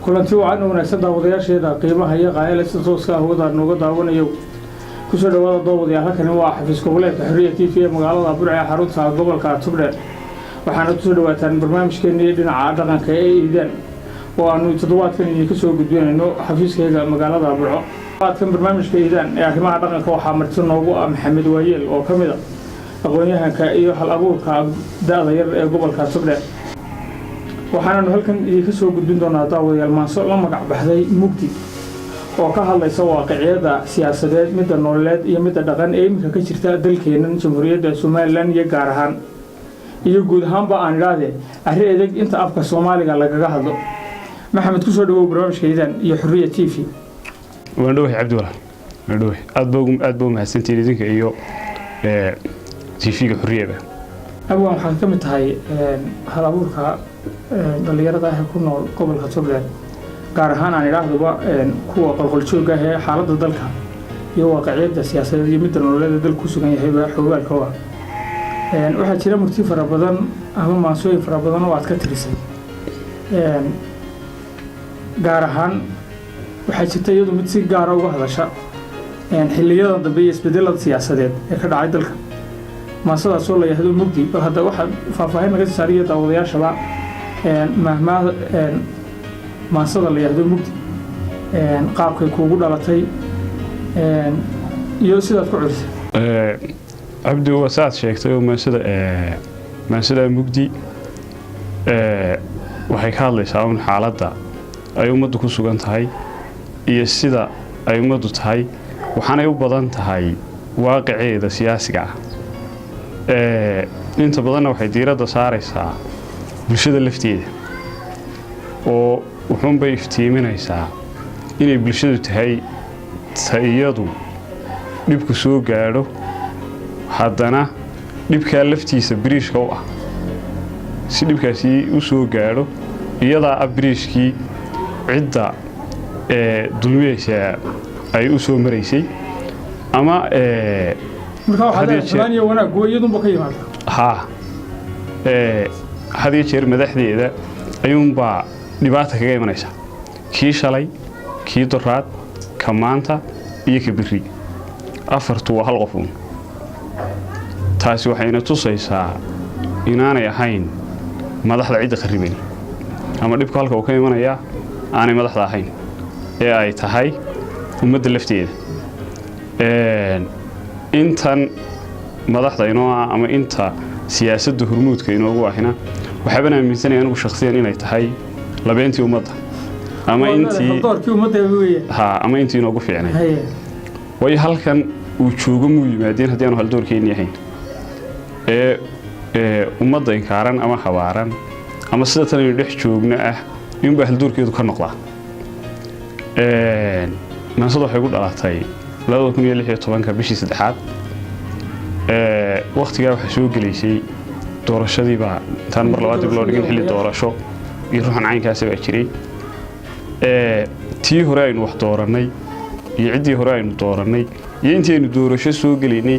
kulanti wacan wanaagsan daawadayaasheeda qiimaha iyo qaayada sida tooska ah wada nooga daawanayo ku soo dhawaada daawadayaal halkan waa xafiiska gobolka Xurriya TV ee magaalada Burco ee xarunta gobolka Togdheer waxaana ku soo dhawaataan barnaamijkeena dhinaca dhaqanka ee iidaan oo aanu toddobaadkan idinka soo gudbinayno xafiiskayga magaalada Burco toddobaadkan barnaamijka iidaan ee arrimaha dhaqanka waxaa marti noogu ah Maxamed Waayeel oo kamid ah aqoonyahanka iyo hal abuurka da'da yar ee gobolka Togdheer waxaanu halkan idinka soo gudbin doonaa daawadayaal maanso la magac baxday mugdi oo ka hadlaysa waaqiciyada siyaasadeed midda nololeed iyo midda dhaqan ee imika ka jirta dalkeena Jamhuuriyadda Soomaaliland iyo gaar ahaan iyo guud ahaanba aan idhaahdee arrin adeeg inta afka Soomaaliga lagaga hadlo maxamed ku soo dhawow barnaamijka iidaan iyo Xurriya TV waan dhawahay Cabdi Walaal waan dhawahay aad baa mahadsantiin idinka iyo TV-ga Xurriyada abwaan waxaan ka mid tahay hal abuurka dhalinyarada ah ku nool gobolka Togdheer gaar ahaan aan idhaahdoba kuwa qolqoljoogga ah ee xaaladda dalka iyo waaqiciyada siyaasadeed iyo midda nololeed dalku ku sugan yahay xogaalka waxaa jira murti fara badan ama maasooyin fara badan oo aad ka tirisay gaar ahaan waxaa jirta iyadu mid si gaara uga hadasha xilliyada dambe iyo isbedelada siyaasadeed ee ka dhacay dalka maasadaas oo la yiraahdo mugdi bal hadda waxa faahfaahin laga saariyo daawadayaashaba maasada la yiraahdo mugdi qaabkay kuugu dhalatay iyo sidaad ku culisay Cabdi wasaad sheegtay maasada mugdi waxay ka hadlaysaa xaaladda ay ummaddu ku sugan tahay iyo sida ay ummaddu tahay waxaanay u badan tahay waaqiceeda siyaasiga inta badan waxay diiradda saaraysaa bulshada lafteeda oo wuxuun bay iftiiminaysaa inay bulshadu tahay tayadu dhibku soo gaadho haddana dhibka laftiisa biriishka u ah si dhibkaasi u soo gaadho iyada biriishkii cidda dulmiyaysa ay u soo maraysay ama marka waxa xumaan iyo wanaag gooyadunba ka yimaada hadii jeer madaxdeeda ayuunba dhibaato kaga imanaysa kii shalay kii doraad ka maanta iyo ka biri afartu waa hal qof taasi waxayna tusaysaa inaanay ahayn madaxda cidda qaribay ama dhibka halka uu ka imanaya aanay madaxda ahayn ee ay tahay ummadda lafteeda intan madaxda inoo ama inta siyaasadda hormuudka inoogu ahina waxaan aaminsanay anigu shakhsiyan inay tahay labeentii ummadda ama intii inoogu fiicnay way halkan uu joogo muu yimaadeen haddii aanu haldoorkeeni ahayn ummadda inkaaran ama habaaran ama sida tan aynu dhex joogno ah inbaa haldoorkeedu ka noqdaa maasadu waxay ku dhalatay 2016 bishii saddexaad waqtigaa waxaa soo gelaysay doorashadii baa intaan mar labaad dib loo dhigin xilli doorasho iyo ruuxan caynkaasi baa jiray tii hore aynu wax doorannay iyo ciddii hore aynu doorannay iyo intii aynu doorasho soo gelaynay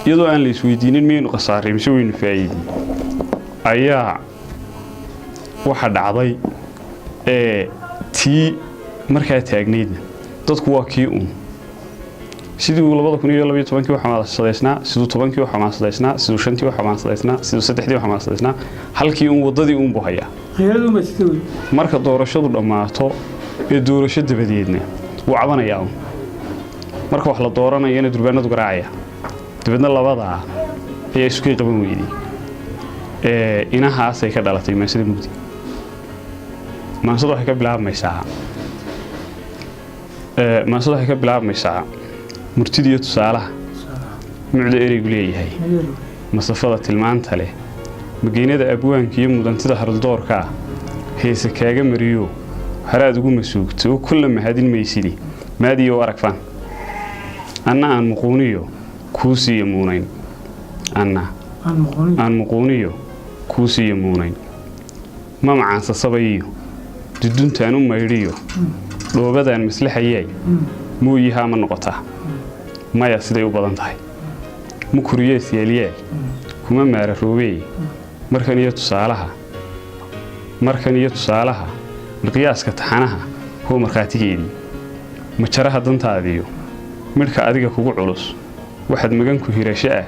iyadoo aan la isweydiinin miyaynu khasaaray mise waynu faa'iidin ayaa waxa dhacday tii markaa taagnaydna dadku waa kii sidii 2012 waxa xamaasadeysnaa sidii 10 waxa xamaasadeysnaa sidii 5 waxa xamaasadeysnaa sidii 3 waxa xamaasadeysnaa halkii wadadii buu hayaa khiyaradu ma sidii marka doorashadu dhamaato ee doorasho dabadeedna wuu cabanayaa marka wax la dooranayana durbaanadu garaacaya dibadna labada ay isku qaban weeyday inahaas ay ka dhalatay maasada mugdi maasadu waxay ka bilaabmaysaa murtidiyo tusaalaha mucda ereygu leeyahay masafada tilmaanta leh mageynada abwaanka iyo mudantida haraldoorka heesa kaaga mariyo haraad ugu masuugto kullu mahadin maysidi maadiyo aragfan anna aan muquuniyo kuusiyo muunayn aan muquuniyo kuusiyo muunayn ma macaansa sabayiyo duduntaan u maydhiyo dhoobadaan maslaxayay mooyaha ma noqotaa maya siday u badan tahay mukuriyees yeeliyeel kuma maararoobey markan iyo tusaalaha miqyaaska taxanaha hoo markhaatigeedii majaraha dantaadiyo midhka adiga kugu culus waxaad maganku hirasho ah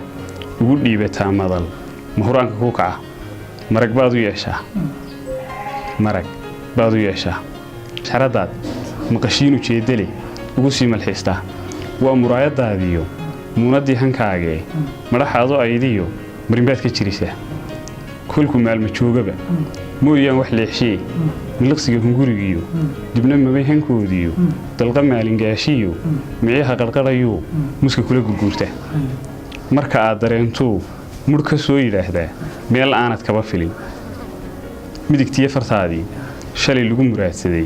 ugu dhiibataa madal mahuraanka ku kaca marag baad u yeeshaa xaradaad maqashiin ujeedale ugu sii malxiistaa waa muraayadaadiyo muunadii hankaagee madhaxaado aydiyo marinbaad ka jirisaa kolku maalma joogaba mooyaan wax leexshee miliqsiga hungurigiyo dibna mabay hankoodiyo dalqa maalingaashiyo miciyaha qarqarayuu muska kula gurguurta marka aad dareentuu mudh ka soo yidhaahdaa meel aanad kaba filin midigtiyo fartaadii shalay lagu muraadsaday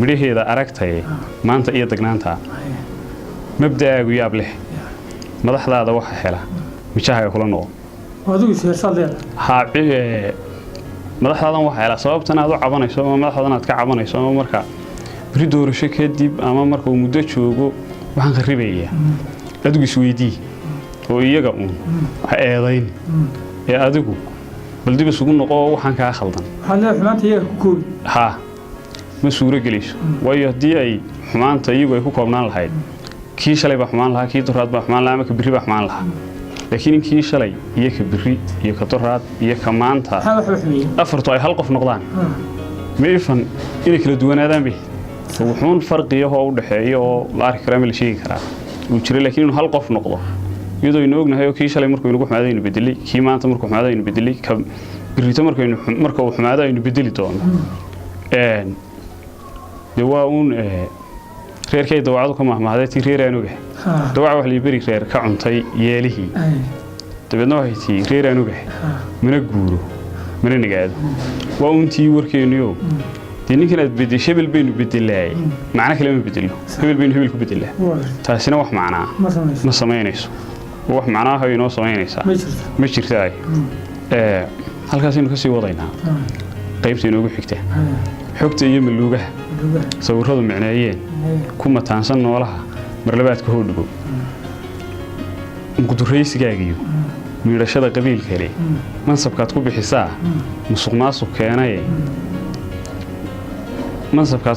midhaheeda aragtaye maanta iyo dagnaantaa mabda'aagu yaab leh madaxdaada waxa hela mijahaga kula noqo madaxdaadan waxa hela sababtan aad u cabanayso ama madaxdaadan aad ka cabanayso ama marka beri doorasho kadib ama marka uu muddo joogo waxaan kharibayaa adigu isweydii oo iyaga uun ha eedayn ee adigu bal dib isugu noqo waxaan kaa khaldan ma suuro gelayso waayo haddii ay xumaanta iyagu ay ku koobnaan lahayd kii shalay baa xumaan lahaa kii doraad baa xumaan lahaa ama ka birri baa xumaan lahaa laakiin in kii shalay iyo ka birri iyo ka doraad iyo ka maanta afartu ay hal qof noqdaan ma ifan inay kala duwanaadaan bay wuxuun farqiyahoo u dhexeeya oo la arki karaa ama la sheegi karaa uu jira laakiin inuu hal qof noqdo iyadoo aynu ognahay oo kii shalay markuu inagu xumaado aynu bedelay kii maanta markuu xumaado aynu bedelay ka birrito marka uu xumaado aynu bedeli doono dee waa uun reerkay dawacadu ka mahmahday tii reer aan ogahay dawac wax liiberi reer ka cuntay yeelihii dabeedna waxay tii reer aan ogahay mana guuro mana nagaado waa uuntii warkeenniyo dee ninkan aad bedeshay hebel baynu bedelaayay macno kale ma bedelo hebel baynu hebel ku bedelaa taasina wax macnaa ma samaynayso wax macnaaha inoo samaynaysaa ma jirtaay halkaasaynu ka sii wadaynaa qaybta inoogu xigta xogta iyo maluugaha sawirradu micneeyeen ku mataansan noolaha marlabaadka hoodhigo muqduraysigaagiyo miidhashada qabiilkale mansabkaad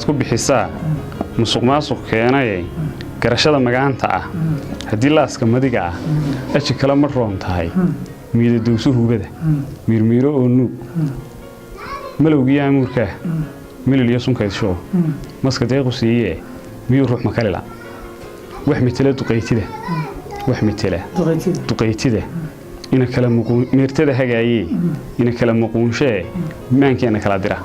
ku bixisaa musuq maasuq keenaye garashada magaanta ah haddii laaska madiga ah aji kale ma roon tahay miida dowso hubada miirmiiro oo nuug malowgiyo amuurkaah milil iyo sunkayd show maska deequ siiyee miyuu ruux makalila wax mitela duqaytida ina kala meertada hagaayee ina kala muquunshee maankeena kala dira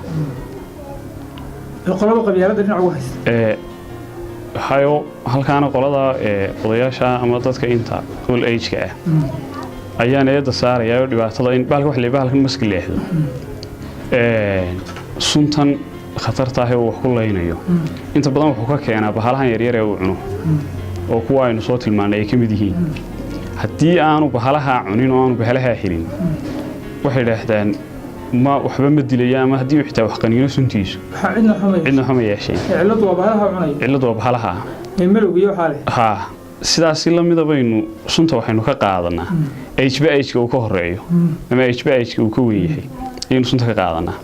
hayo halkaana qolada odayaasha ama dadka inta old age-ka ah ayaan eedda saarayaa oo dhibaatada in bahalkan maski leexdo suntan khatarta ah oo wax ku laynayo inta badan wuxuu ka keenaa bahalahan yaryar ee uu cuno oo kuwa aynu soo tilmaanay ay ka mid yihiin haddii aanu bahalaha cunin oo aanu bahalaha helin waxay yidhaahdaan waxba ma dilaya ama haddii uu xitaa wax qaniino suntiisu cidna xuma yeesheen cilladu waa bahalaha sidaasi la mida baynu sunta waxaynu ka qaadanaa HBH-ka uu ka horeeyo ama HBH-ka uu ka weyn yahay ayaynu sunta ka qaadanaa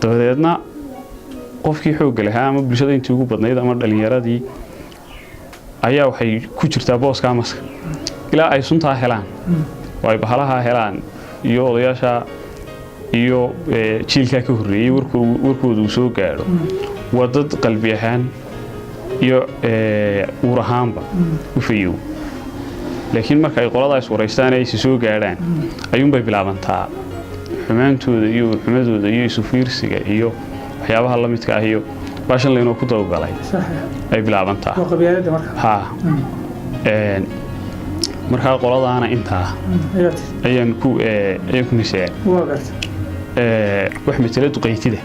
dabadeedna qofkii xoogga lahaa ama bulshada intii ugu badnayd ama dhalinyaradii ayaa waxay ku jirtaa booska maska ilaa ay suntaa helaan oo ay bahalaha helaan iyo odayaasha iyo jiilkaa ka horreeyey warkooda uu soo gaadho waa dad qalbi ahaan iyo uur ahaanba u fayow laakiin marka ay qolada is waraystaan ay si soo gaadhaan ayuunbay bilaabantaa xumaantooda iyo xumadooda iyo isu fiirsiga iyo waxyaabaha la midka ah iyo baashan laynoo ku dawgalay ay bilaabantaa markaa qoladaana intaa ayaan ku niseen wax matala duqaytida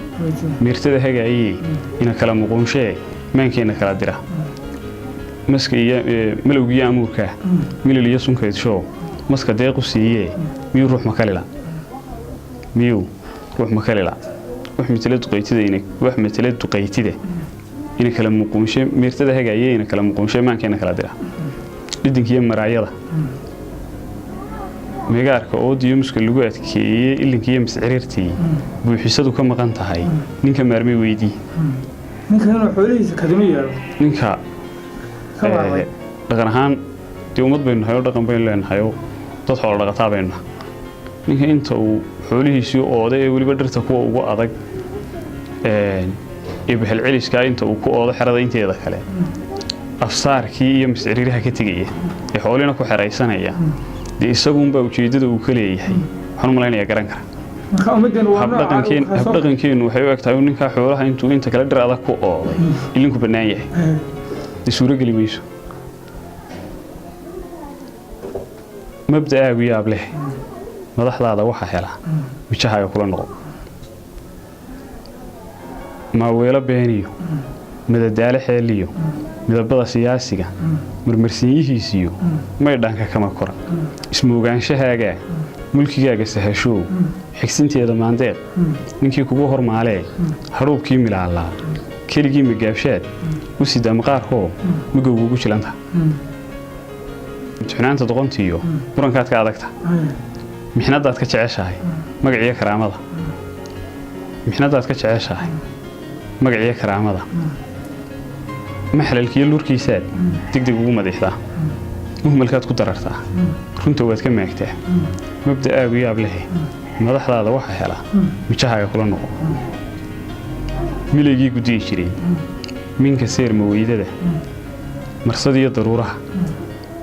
meertada hagaayee ina kala muquunshee maankeena kala dira maska iyo malowgiyo amuurkaa milil iyo sunkayd show maska deequ siiyee miyuu ruux makalila wax matala duqaytida ina kala muquunshe meertada hagaayee ina kala muquunshe maankeena kala dira dhidinkiyo maraayada meegaarka oo diyamuska lagu adkeeyay ilinkiyo mascirirtii buuxisadu ka maqan tahay ninka maarmay weydii ninka inuu xoolihiisa kadima yeelo ninka dhaqan ahaan dee ummad baynu nahay oo dhaqan baynu leenahay oo dad xoolo dhaqataa baynu nahay ninka inta uu xoolihiisii ooda ee weliba dhirta kuwa ugu adag ee bahal celiskaa inta uu ku oodo xerada inteeda kale afsaarkii iyo masciriraha ka tegaya ee xoolina ku xeraysanaya dee isagunbaa ujeeddada uu ka leeyahay waxaan u malaynayaa garan kara habdhaqankeennu waxay u eg tahay ninkaa xoolaha intuu inta kale dhir adag ku ooday ilinku bannaan yahay dee suurogeli mayso mabda'aagu yaab leh madaxdaada waxa hela mijahaaga kula noqo maaweelo beeniyo madadaalo xeeliyo midabada siyaasiga marmarsiinyihiisiyo maydhanka kama kora ismoogaanshahagaa mulkigaaga sahashow xigsinteeda maandeeq ninkii kugu hormaalee hadhuubkii milaalaa keligii magaabshaad u sida maqaarkoo magowguugu jilanta imtixaanaanta doqontiiyo murankaad ka adagta mixnadaad ka jeceshahay magaciyo karaamada mixnadaad ka jeceshahay magaciyo karaamada maxlalkiyo lurkiisaad degdeg ugu madiixdaa muhmalkaad ku darartaa runta waad ka maagtaa mabda'aagu yaab lehe madaxdaada waxa hela mijahaaga kula noqo milaygii guddiyi jiray minka seerma weydada marsadiyo daruuraha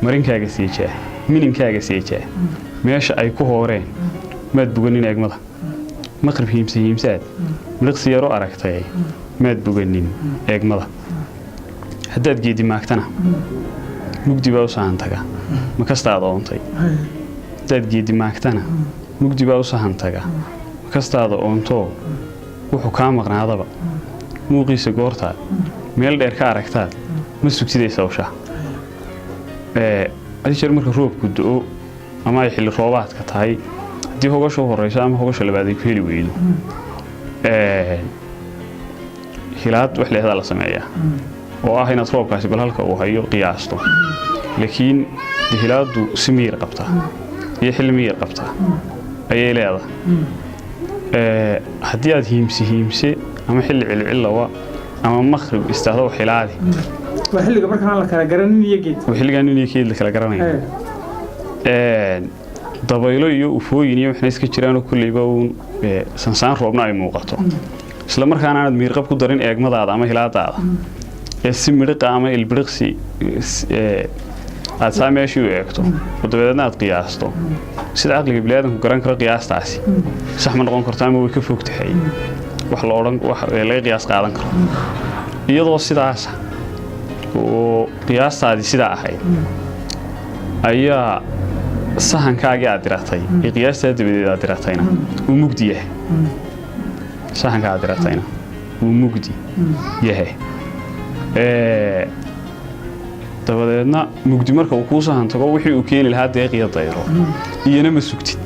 marinkaaga seejaa mininkaaga seejaa meesha ay ku hooreen maad boganin eegmada maqrib hiimsaad midhiqsi yaro aragtay maad boganin eegmada haddaad geedi maagtana mugdi baa u sahantaga ma kastaad oontay haddaad geedi maagtana mugdi baa u sahantaga ma kastaada oontoo wuxuu kaa maqnaadaba muuqiisa goortaad meel dheer ka aragtaad ma sugtidaysa hawshaa adi jeer marka roobku do'o ama ay xilli roobaadka tahay haddii hogasha u horrayso ama hogasha labaad ay ku heli weydo hilaad wax leehdaa la sameeyaa oo ah inaad roobkaasi bal halka uu hayo qiyaasto laakiin hilaadu si miyir qabtaa iyo xilli miyir qabtaa ayay leedahay haddii aad hiimse ama xilli cilcillawa ama maqrib istaahdo hilaadi waa xilliga markaan la kala garanin iyo geed waa xilligan in iyo geed la kala garanayo dabaylo iyo ufooyin iyo waxna iska jiraan kulliba uun sansaan roobna ay muuqato isla markaana aad miir qab ku darin eegmadaada ama hilaadaada si midhiqa ama ilbiriqsi aad saa meeshii u eegto oo dabadeedna aad qiyaasto sida caqliga bini'aadanku garan karo qiyaastaasi sax ma noqon karto ama way ka fog tahay wax laga qiyaas qaadan karo iyadoo sidaasa oo qiyaastaadii sidaa ahayd ayaa sahankaagii aad diratay iyo qiyaastaa dabadeed aad diratayna uu mugdi yahay sahanka aad diratayna uu mugdi yahay dabadeedna mugdi marka uu kuu sahan tago wixii uu keeni lahaa deeqiyo dayro iyana ma sugtid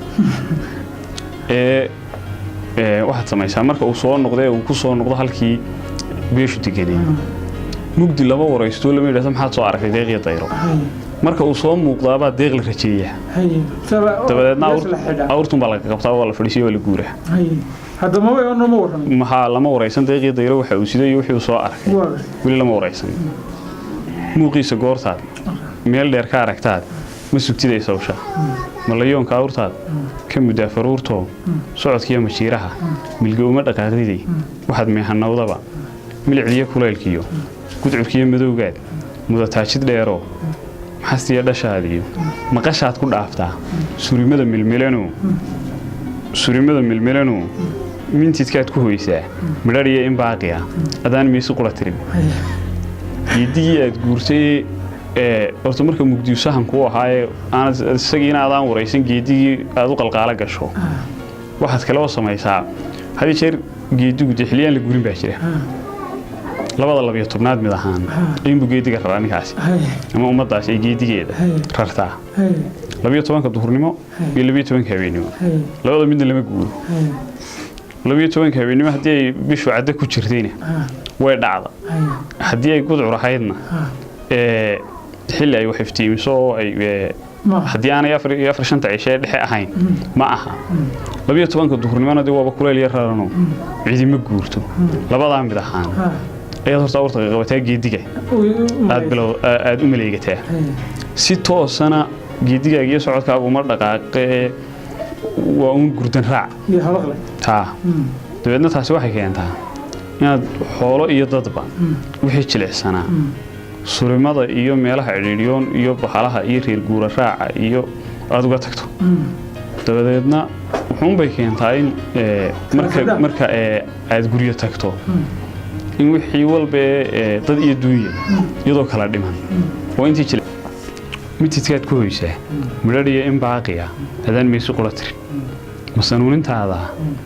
waxaad samaysaa marka uu soo noqdee uu ku soo noqdo halkii beeshu deganay mugdi laba waraysto lama yidhahdo maxaad soo aragtay deeqiyo dayro marka uu soo muuqdaabaa deeq la rajeeyaa dabadeedna awrtun baa laga qabtaa waa la fadhiisiyo waa la guuraa maxaa lama waraysan deeqiyo dayro waxa uu siday iyo wixii uu soo arkay weli lama waraysan muuqiisa goortaad meel dheer ka aragtaad ma sugtidaysa hawshaa malayoonka awrtaad ka muddaa faruurtoo socodkiiyo majiiraha milga uma dhaqaaqdiday waxaad meehanowdaba milicdiyo kulaylkiyo gudcubkiyo madowgaad mudataajid dheeroo maxastiyo dhashaadiyo maqashaad ku dhaaftaa surimada milmilanu mintidkaad ku hoysaa midhadhiyo in baaqiya adaan miisi qura tirin geedigii aad guurtay horta marka mugdiyu sahankuu ahaayee isagiina aadaan waraysan geedigii aad u qalqaalo gasho waxaad kaloo samaysaa hadii jeer geedigu dee xiliyaan la guurin baa jira labada 12aad mid ahaan ayuunbuu geediga raraa ninkaasi ama ummaddaasi ay geedigeeda rartaa 12 duhurnimo iyo 12 habeenimo labada midna lama guuro 12 habeenimo haddii ay bishu cadda ku jirtayna way dhacda haddii ay gudcur ahaydna xilli ay wax iftiimiso oo ay haddii aanay 4-5 cishe dhexe ahayn ma aha 12 duhurnimana dib waba kuleel yar raarano ciidima guurto labadaa mid ahaan ayaad horta warta qabataa geediga aad u maleegataa si toosana geedigaaga iyo socodkaagu ma dhaqaaqee waa un gurdan raac dabeedna taasi waxay keentaa inaad xoolo iyo dadba wixii jilicsanaa surimada iyo meelaha cidhiidhiyoon iyo bahalaha iyo reer guura raaca iyo aad uga tagto dabadeedna wuxuunbay keentaa in marka aad guryo tagto in wixii walba dad iyo duunya iyadoo kala dhiman oo intii jil mididkaad ku hoysaa midhadhiya in baaqiya adaan maysu qula tirin masanuunintaada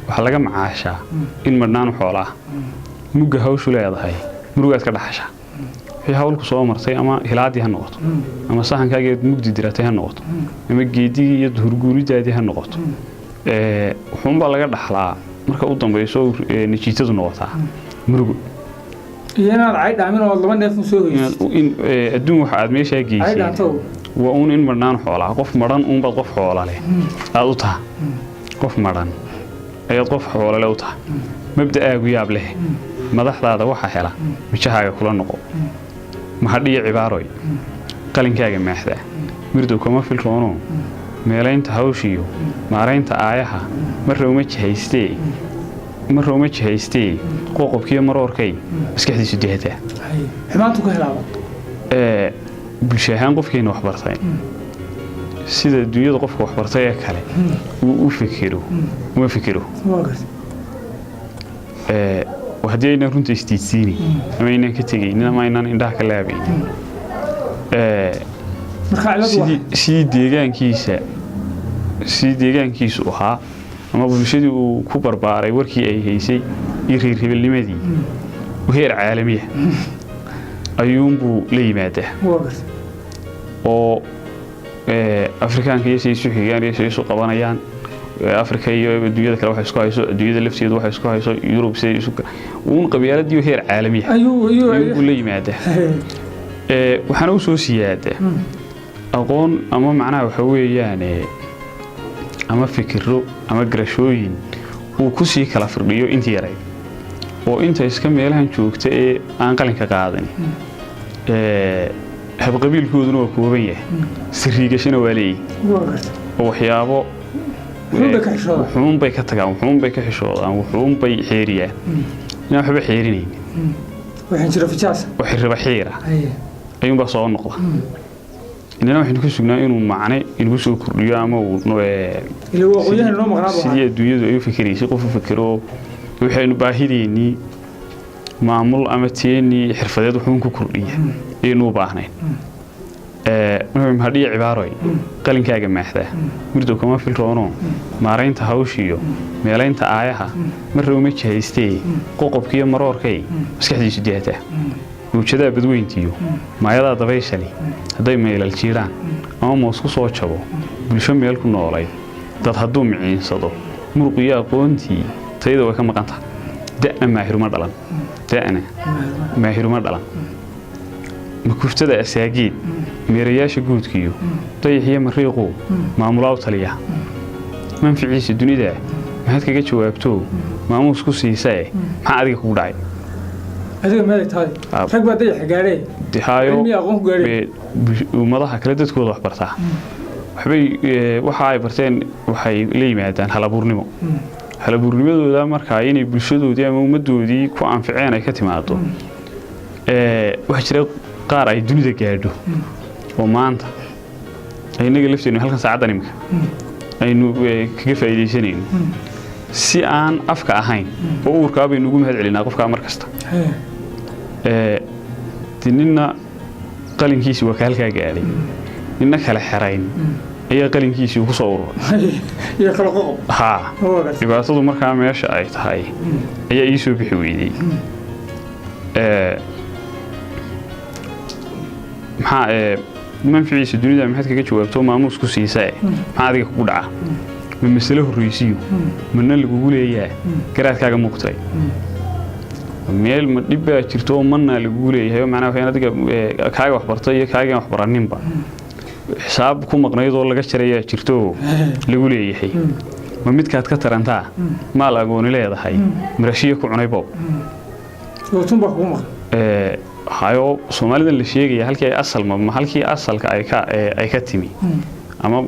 waxaa laga macaashaa in madhnaan xoolaa mugga hawshu leedahay murugaad ka dhaxashaa wixii hawlku soo martay ama hilaadii ha noqoto ama sahankaageed mugdi diratay ha noqoto ama geedigii iyo duhurguuridaadii ha noqoto wuxuunbaa laga dhaxlaa marka u dambayso nijiitadu noqotaa murugo inaad ay dhaamin oo laba neef soo hoyso in adduun waxa aad meesha geysay waa uun in madhnaan xoolaa qof madhan uun baad qof xoola leh aad u tahay qof madhan ayaad qof xoola leh u tahay mabda'aagu yaab leh madaxdaada waxa hela mijahaaga kula noqo mahadhiyo cibaaroy qalinkaaga maaxda mirdow kama filroono meelaynta hawshiyo maaraynta aayaha marra uma jihaystee qoqobkiiyo maroorkay maskaxdiisu dehataa xumaantu ka helaaba bulsho ahaan qofkeena wax bartay sida dunyada qofka wax bartay ee kale uu u fikiro uma fikiro haddii aynan runta istiidsiini ama aynan ka tegaynin ama aynan indhaha ka laabaynin sidii deegaankiisu ahaa ama bulshadii uu ku barbaaray warkii ay haysay iyo reer hebelnimadii heer caalamiya ayuunbuu la yimaadaa oo afrikaanka iyo say isu xigaan iyo say isu qabanayaan afrika iyo dunyada kale waxay isku hayso dunyada lafteedu waxay isku hayso yurub say isu uun qabyaaladii heer caalamiya ayuu la yimaadaa waxaana u soo siyaadaa aqoon ama macnaha waxa weeyaan ama fikiro ama garashooyin uu ku sii kala firdhiyo intii yaray oo inta iska meelahan joogta ee aan qalinka qaadan habqabiilkooduna waa kooban yahay sirriigashana waa leeyihin oo waxyaabo wuxuunbay ka tagaan wuxuunbay ka xishoodaan wuxuunbay xeeriyaan inaan waxba xeerinaynin xirriba xiira ayuunbaa soo noqda inana waxaynu ka sugnaa inuu macne inagu soo kordhiyo ama sidii adduunyadu ay u fikiraysay qof u fikiro waxaynu baahideennii maamul ama teennii xirfadeed wuxuun ku kordhiya ayaynu u baahnayn mahadhiyo cibaaroy qalinkaaga maaxdaa mirdow kama filroono maaraynta hawshiyo meelaynta aayaha marra uma jihaystee qoqobkiiyo maroorkay maskaxdiisu dehataa mawjadaha badweyntiiyo maayadaa dabayshali hadday meelal jiiraan ama moos ku soo jabo bulsho meel ku noolayd dad hadduu miciinsado muruqiyo aqoontii tayada way ka maqantaha da'na maahiruma dhalan makuftada asaageed meerayaasha guudkiiyo dayaxiyo mariiquu maamulaaw taliya manficiisa dunida maxaad kaga jawaabto maamuus ku siisae maxaa adiga kugu dhacay ummadaha kale dadkooda wax bartaa waxa ay barteen waxay la yimaadaan halabuurnimo halabuurnimadooda markaa inay bulshadoodii ama ummaddoodii ku anficeen ay ka timaado waxaa jira qaar ay dunida gaadho oo maanta inaga lafteenu halkan saacaddan imika aynu kaga faa'iidaysanayno si aan afka ahayn oo uurkaa baynu ugu mahad celinaa qofkaa mar kasta ninna qalinkiisii waa ka halkaa gaadhay ninna kala xerayn ayaa qalinkiisii ku soo ururay dhibaatadu markaa meesha ay tahay ayaa ii soo bixi weydey manficiisa dunida maxaad kaga jawaabto maamuus ku siisae maxaa adiga kugu dhaca ma masalo horraysiyo mana lagugu leeyaa garaadkaaga muuqtay meel ma dhib baa jirto oo manna lagugu leeyahay macnaha waxaan adiga kaaga wax bartay iyo kaaga wax baraninba xisaab ku maqnayd oo laga jaraya jirto lagu leeyahay ma midkaad ka tarantaa maal agooni leedahay marashiyo ku cunay boob tunba ku maqan hayo Soomaalida la sheegay halkii ay asal ma halkii asalka ay ka timi ama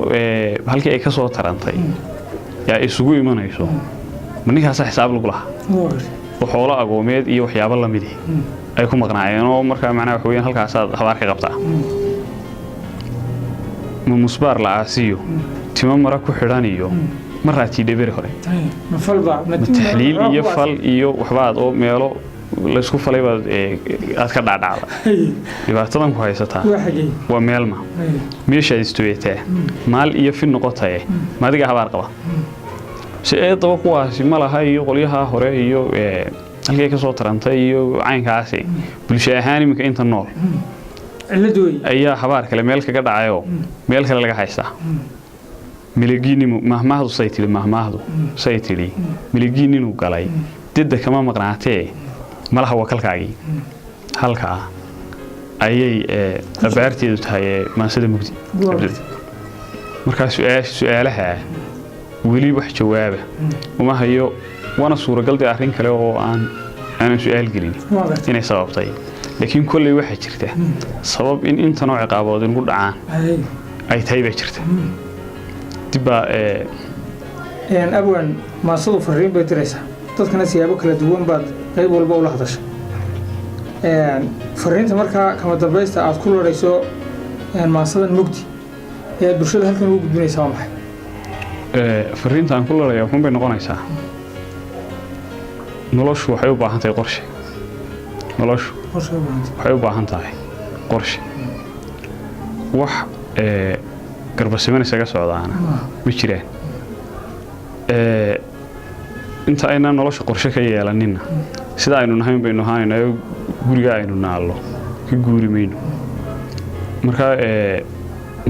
halkii ay ka soo tarantay yaa isugu imanayso manigaas xisaab lagu lahaa xoolo agoomeed iyo waxyaabo la mid ay ku maqnaayeen oo marka macnaha wax weeyaan halkaas aad habaar ka qabtaa ma musbaar la aasiyo timo mara ku xidhan iyo maraati dheber hore ma falba ma taxliil iyo fal iyo waxbaad oo meelo la isku falay baad aad ka dhaadhacda dhibaatadan ku haysataa waa meelma meesha istuweetay maal iyo fin noqotay maadiga habaar qaba si ay daba kuwaasi ma laha iyo qolyaha hore iyo halkay ka soo tarantay iyo caynkaasi bulsho ahaan imika inta nool ciladooy ayaa habaar kale meel kaga dhacayo meel kale laga haystaa miligiinimu mahmaahdu saytili miligiininu galay didda kama maqnaatee malaha wakalkaagi halka ayay abaarteedu tahay maasada mugdi marka su'aalaha weli wax jawaaba uma hayo wana suuragal arrin kale oo aan su'aal gelin inay sababtay laakiin kulli waxa jirta sabab in inta nooc ciqaabood ugu dhacaan ay tahay ba jirta dibba abwan maasadu fariin bay diraysaa dadkana siyaabo kala duwan baad qayb walba u la hadashay fariinta markaa kama dambaysta aad ku lorayso maasadan mugdi ee bulshada halkan ugu gudbinaysaa waa maxay fariinta aan ku loraya waxun bay noqonaysaa noloshu waxay u baahan tahay qorshe noloshu waxay u baahan tahay qorshe wax garbasimana isaga socdaana ma jiraan inta ayna nolosha qorshe ka yeelanina sida aynu nahayn baynu ahaanayna guriga aynu naallo ka guuri mayno marka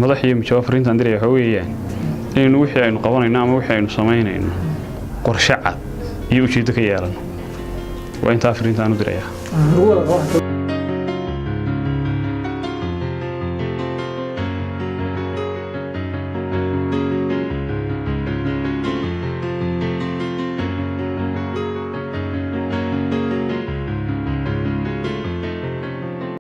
madax iyo mijawaab fariintan diray waxa weeyaan inaynu wixii aynu qabanayno ama wixii aynu samaynayno qorshe cad iyo ujeedo ka yeelano waa inta fariintan u diraya